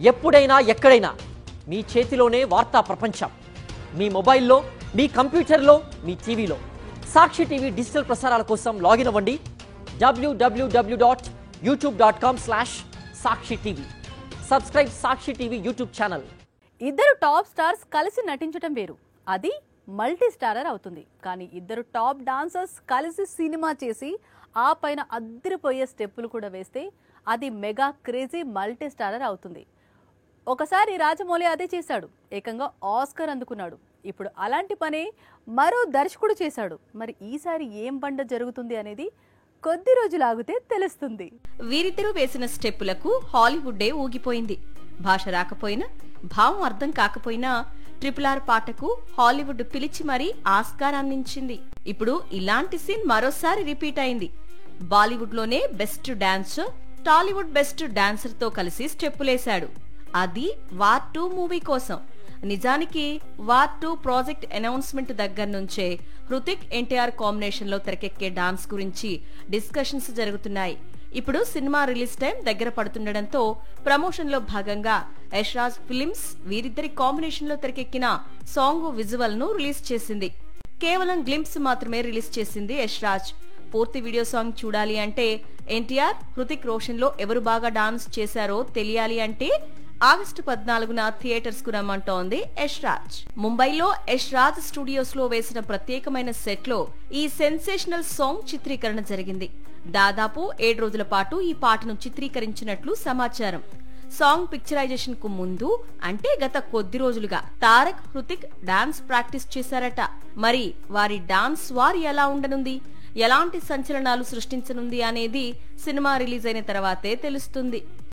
ఎప్పుడైనా ఎక్కడైనా మీ చేతిలోనే వార్తా ప్రపంచం. మీ మొబైల్లో, మీ కంప్యూటర్లో, మీ టీవీలో. సాక్షి టీవీ డిజిటల్ ప్రసారాల కోసం లాగిన్ అవ్వండి www.youtube.com/సాక్షి టీవీ. సబ్స్క్రైబ్ సాక్షి టీవీ యూట్యూబ్ ఛానల్. ఇద్దరు టాప్ స్టార్స్ కలిసి నటించడం వేరు, అది మల్టీ స్టారర్ అవుతుంది. కానీ ఇద్దరు టాప్ డాన్సర్స్ కలిసి సినిమా చేసి ఆ పైన అద్దరిపోయే స్టెప్పులు కూడా వేస్తే అది మెగా క్రేజీ మల్టీ స్టారర్ అవుతుంది. ఒకసారి రాజమౌళి అదే చేశాడు, ఏకంగా ఆస్కర్ అందుకున్నాడు. ఇప్పుడు అలాంటి పనే మరో దర్శకుడు చేశాడు. మరి ఈసారి ఏం బండ జరుగుతుంది అనేది కొద్ది రోజులు ఆగితే తెలుస్తుంది. వీరిద్దరూ వేసిన స్టెప్పులకు హాలీవుడ్డే ఊగిపోయింది. భాష రాకపోయినా, భావం అర్థం కాకపోయినా RRR పాటకు హాలీవుడ్ పిలిచి మరీ ఆస్కార్ అందించింది. ఇప్పుడు ఇలాంటి సీన్ మరోసారి రిపీట్ అయింది. బాలీవుడ్ లోనే best dancer Tollywood best dancer తో కలిసి స్టెప్పులేశాడు. అది వార్ 2 మూవీ కోసం. నిజానికి వార్ 2 ప్రాజెక్ట్ అనౌన్స్మెంట్ దగ్గర నుంచే హృతిక్ ఎన్టీఆర్ కాంబినేషన్ లో తెరకెక్కే డాన్స్ గురించి డిస్కషన్స్ జరుగుతున్నాయి. ఇప్పుడు సినిమా రిలీజ్ టైం దగ్గర పడుతుండటంతో ప్రమోషన్ లో భాగంగా యశ్రాజ్ ఫిలిమ్స్ వీరిద్దరి కాంబినేషన్ లో తెరకెక్కిన సాంగ్ విజువల్ ను రిలీజ్ చేసింది. కేవలం గ్లింప్స్ మాత్రమే రిలీజ్ చేసింది యశ్రాజ్. పూర్తి వీడియో సాంగ్ చూడాలి అంటే, ఎన్టీఆర్ హృతిక్ రోషన్ లో ఎవరు బాగా డాన్స్ చేశారో తెలియాలి అంటే ఆగస్టు 14న థియేటర్స్ కు రమ్మంటోంది యశ్రాజ్. ముంబైలో యశ్రాజ్ స్టూడియోస్ లో వేసిన ప్రత్యేకమైన సెట్ లో ఈ సెన్సేషనల్ సాంగ్ చిత్రీకరణ జరిగింది. దాదాపు 7 రోజుల పాటు ఈ పాటను చిత్రీకరించినట్లు సమాచారం. సాంగ్ పిక్చరైజేషన్ కు ముందు అంటే గత కొద్ది రోజులుగా తారక్, హృతిక్ డాన్స్ ప్రాక్టీస్ చేశారట. మరి వారి డాన్స్ వార్ ఎలా ఉండనుంది, ఎలాంటి సంచలనాలు సృష్టించనుంది అనేది సినిమా రిలీజ్ అయిన తర్వాతే తెలుస్తుంది.